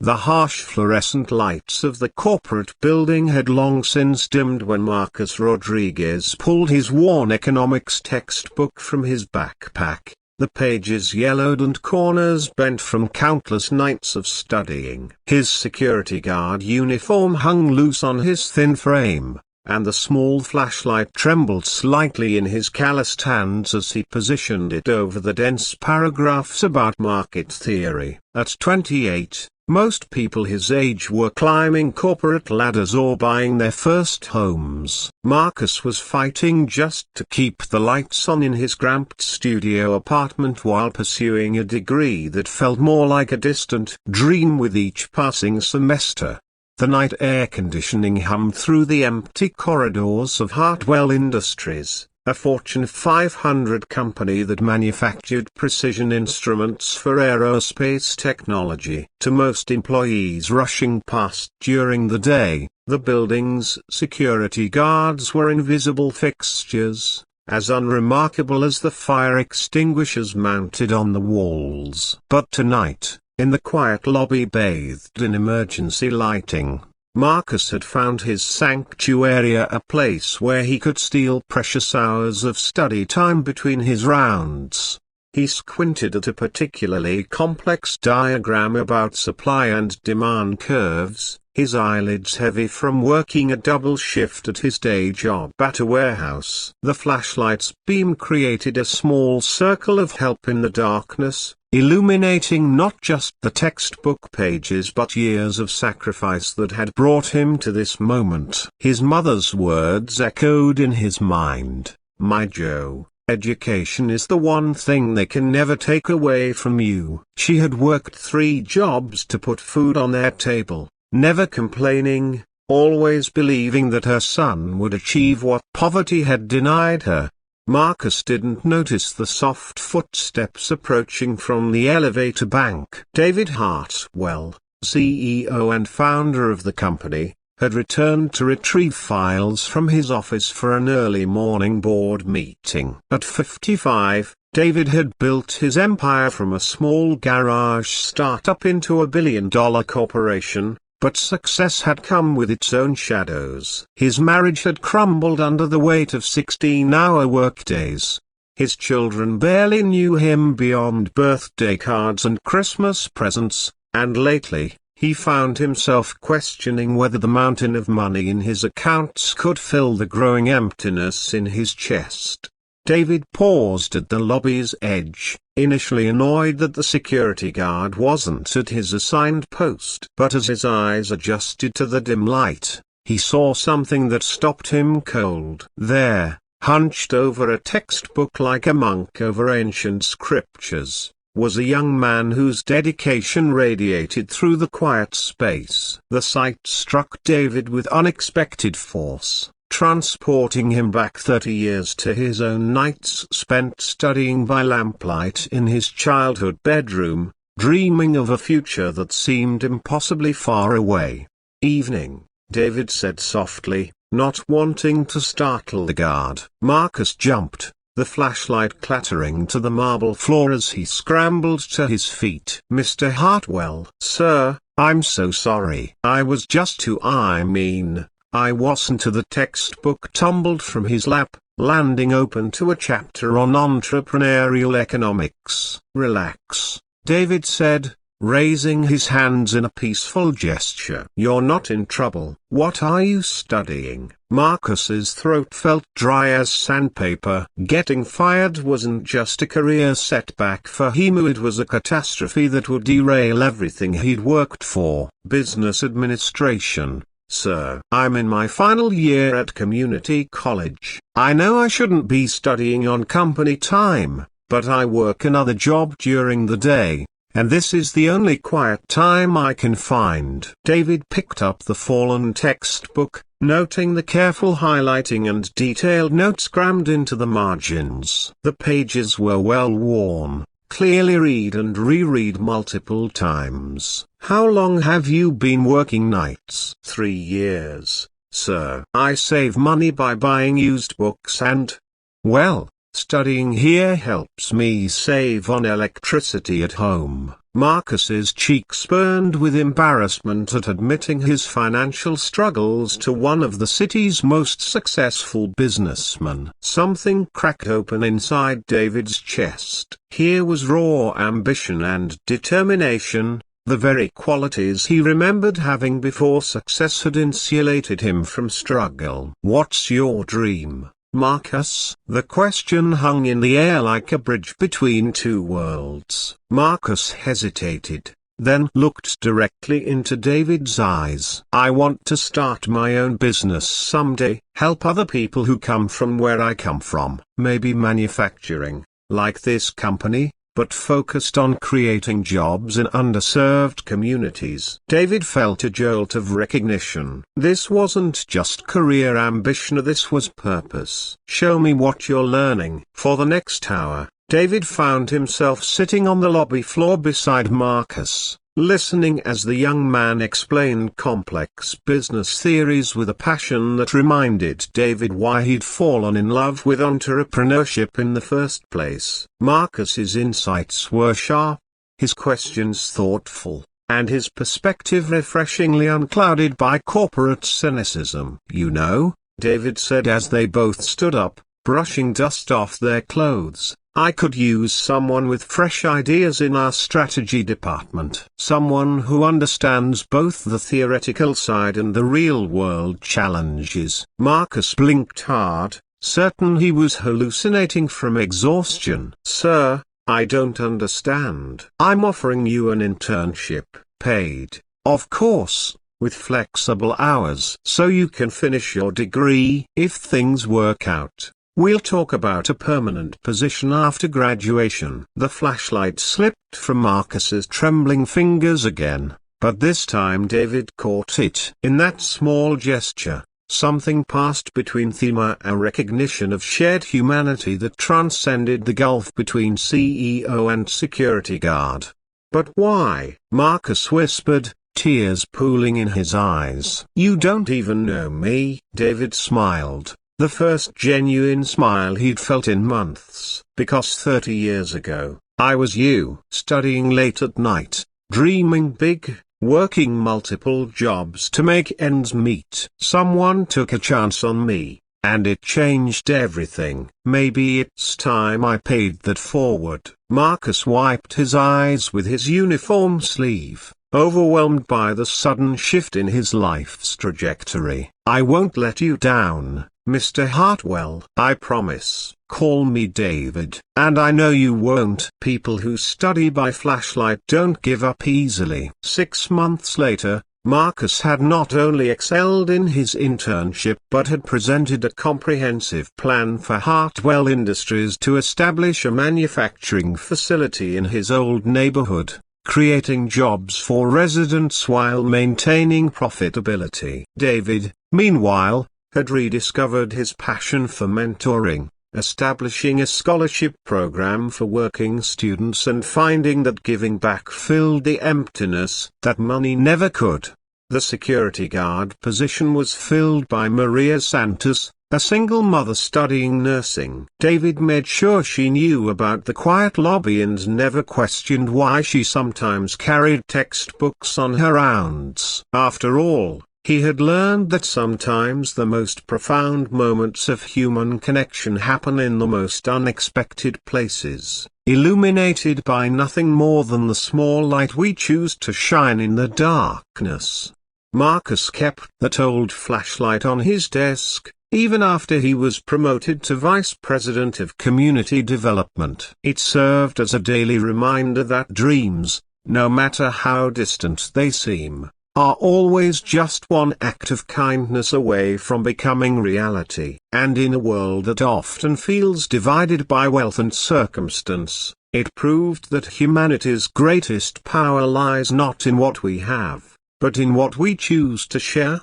The harsh fluorescent lights of the corporate building had long since dimmed when Marcus Rodriguez pulled his worn economics textbook from his backpack, the pages yellowed and corners bent from countless nights of studying. His security guard uniform hung loose on his thin frame, and the small flashlight trembled slightly in his calloused hands as he positioned it over the dense paragraphs about market theory. At 28, most people his age were climbing corporate ladders or buying their first homes. Marcus was fighting just to keep the lights on in his cramped studio apartment while pursuing a degree that felt more like a distant dream with each passing semester. The night air conditioning hummed through the empty corridors of Hartwell Industries, a Fortune 500 company that manufactured precision instruments for aerospace technology. To most employees rushing past during the day, the building's security guards were invisible fixtures, as unremarkable as the fire extinguishers mounted on the walls. But tonight, in the quiet lobby bathed in emergency lighting, Marcus had found his sanctuary, a place where he could steal precious hours of study time between his rounds. He squinted at a particularly complex diagram about supply and demand curves, his eyelids heavy from working a double shift at his day job at a warehouse. The flashlight's beam created a small circle of help in the darkness, illuminating not just the textbook pages but years of sacrifice that had brought him to this moment. His mother's words echoed in his mind, "My Joe, education is the one thing they can never take away from you." She had worked 3 jobs to put food on their table, never complaining, always believing that her son would achieve what poverty had denied her. Marcus didn't notice the soft footsteps approaching from the elevator bank. David Hartwell, CEO and founder of the company, had returned to retrieve files from his office for an early morning board meeting. At 55, David had built his empire from a small garage startup into a billion-dollar corporation, but success had come with its own shadows. His marriage had crumbled under the weight of 16-hour workdays. His children barely knew him beyond birthday cards and Christmas presents, and lately, he found himself questioning whether the mountain of money in his accounts could fill the growing emptiness in his chest. David paused at the lobby's edge, initially annoyed that the security guard wasn't at his assigned post. But as his eyes adjusted to the dim light, he saw something that stopped him cold. There, hunched over a textbook like a monk over ancient scriptures, was a young man whose dedication radiated through the quiet space. The sight struck David with unexpected force, transporting him back 30 years to his own nights spent studying by lamplight in his childhood bedroom, dreaming of a future that seemed impossibly far away. "Evening," David said softly, not wanting to startle the guard. Marcus jumped, the flashlight clattering to the marble floor as he scrambled to his feet. "Mr. Hartwell." "Sir, I'm so sorry. I was just too I wasn't." The textbook tumbled from his lap, landing open to a chapter on entrepreneurial economics. "Relax," David said, raising his hands in a peaceful gesture. "You're not in trouble." "What are you studying?" Marcus's throat felt dry as sandpaper. Getting fired wasn't just a career setback for him, it was a catastrophe that would derail everything he'd worked for. "Business administration, sir. I'm in my final year at community college. I know I shouldn't be studying on company time, but I work another job during the day, and this is the only quiet time I can find." David picked up the fallen textbook, noting the careful highlighting and detailed notes crammed into the margins. The pages were well worn, clearly read and reread multiple times. "How long have you been working nights?" 3 years, sir. "I save money by buying used books and, well, studying here helps me save on electricity at home." Marcus's cheeks burned with embarrassment at admitting his financial struggles to one of the city's most successful businessmen. Something cracked open inside David's chest. Here was raw ambition and determination, the very qualities he remembered having before success had insulated him from struggle. "What's your dream, Marcus?" The question hung in the air like a bridge between two worlds. Marcus hesitated, then looked directly into David's eyes. "I want to start my own business someday, help other people who come from where I come from. Maybe manufacturing, like this company, but focused on creating jobs in underserved communities." David felt a jolt of recognition. This wasn't just career ambition, this was purpose. "Show me what you're learning." For the next hour, David found himself sitting on the lobby floor beside Marcus, listening as the young man explained complex business theories with a passion that reminded David why he'd fallen in love with entrepreneurship in the first place. Marcus's insights were sharp, his questions thoughtful, and his perspective refreshingly unclouded by corporate cynicism. "You know," David said as they both stood up, brushing dust off their clothes, "I could use someone with fresh ideas in our strategy department. Someone who understands both the theoretical side and the real-world challenges." Marcus blinked hard, certain he was hallucinating from exhaustion. "Sir, I don't understand." "I'm offering you an internship, paid, of course, with flexible hours, so you can finish your degree. If things work out, we'll talk about a permanent position after graduation." The flashlight slipped from Marcus's trembling fingers again, but this time David caught it. In that small gesture, something passed between them, a recognition of shared humanity that transcended the gulf between CEO and security guard. "But why?" Marcus whispered, tears pooling in his eyes. "You don't even know me." David smiled. The first genuine smile he'd felt in months. "Because 30 years ago, I was you, studying late at night, dreaming big, working multiple jobs to make ends meet. Someone took a chance on me, and it changed everything. Maybe it's time I paid that forward." Marcus wiped his eyes with his uniform sleeve, overwhelmed by the sudden shift in his life's trajectory. "I won't let you down, Mr. Hartwell. I promise. Call me David. And I know you won't." People who study by flashlight don't give up easily. 6 months later, Marcus had not only excelled in his internship but had presented a comprehensive plan for Hartwell Industries to establish a manufacturing facility in his old neighborhood, creating jobs for residents while maintaining profitability. David, meanwhile, had rediscovered his passion for mentoring, establishing a scholarship program for working students and finding that giving back filled the emptiness that money never could. The security guard position was filled by Maria Santos, a single mother studying nursing. David made sure she knew about the quiet lobby and never questioned why she sometimes carried textbooks on her rounds. After all, he had learned that sometimes the most profound moments of human connection happen in the most unexpected places, illuminated by nothing more than the small light we choose to shine in the darkness. Marcus kept that old flashlight on his desk, even after he was promoted to Vice President of Community Development. It served as a daily reminder that dreams, no matter how distant they seem, are always just one act of kindness away from becoming reality. And in a world that often feels divided by wealth and circumstance, it proved that humanity's greatest power lies not in what we have, but in what we choose to share.